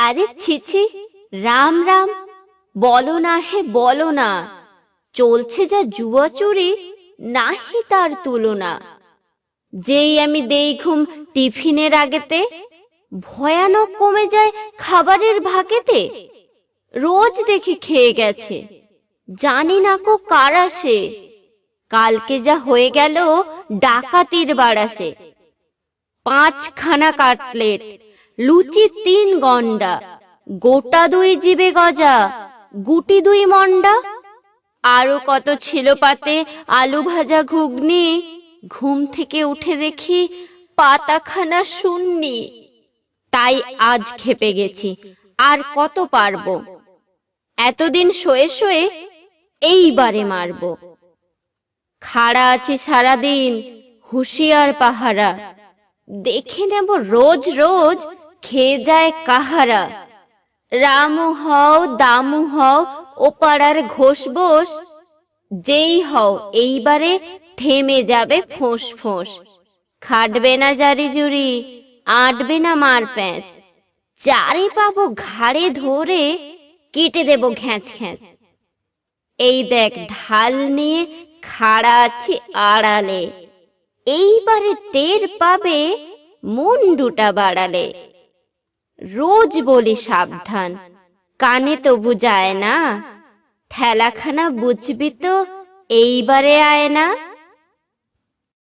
আরে ছিছি, রাম রাম, বলো না হে বলো না, চলছে যা জুয়া চুরি, নাহি তার তুলনা। যেই আমি দেই ঘুম টিফিনের আগেতে, ভয়ানক কমে যায় খাবারের ভাগেতে। রোজ দেখি খেয়ে গেছে, জানি না কো কারা সে। কালকে যা হয়ে গেল ডাকাতির বাড়াসে। 5খানা কাটলেট, লুচি 3 গন্ডা, গোটা 2 জিবে গজা, গুটি 2 মন্ডা। আরো কত ছিল পাতে আলু ভাজা ঘুগনি। ঘুম থেকে উঠে দেখি পাতাখানা শূন্যি। তাই আজ খেপে গেছি, আর কত পারবো। এতদিন শোয়ে শোয়ে এইবারে মারবো। খাড়া আছি সারাদিন, হুঁশিয়ার পাহারা। দেখে নেব রোজ রোজ খেয়ে যায় কাহারা। রামু হও দামু হও ও পাড়ার ঘোষ বোস, যেই হও এইবারে থেমে যাবে ফোঁস ফোঁস। খাটবে না জারি জুরি, আঁটবে না মার প্যাঁচ, যারে পাবো ঘাড়ে ধরে কেটে দেব ঘ্যাঁচ ঘ্যাঁচ। এই দেখ ঢাল নিয়ে খাড়া আছি আড়ালে, এইবারে টের পাবে মুন্ডুটা বাড়ালে। রোজ বলি সাবধান, কানে তবু যায় না। ঠেলাখানা বুঝবি তো এইবারে আয় না।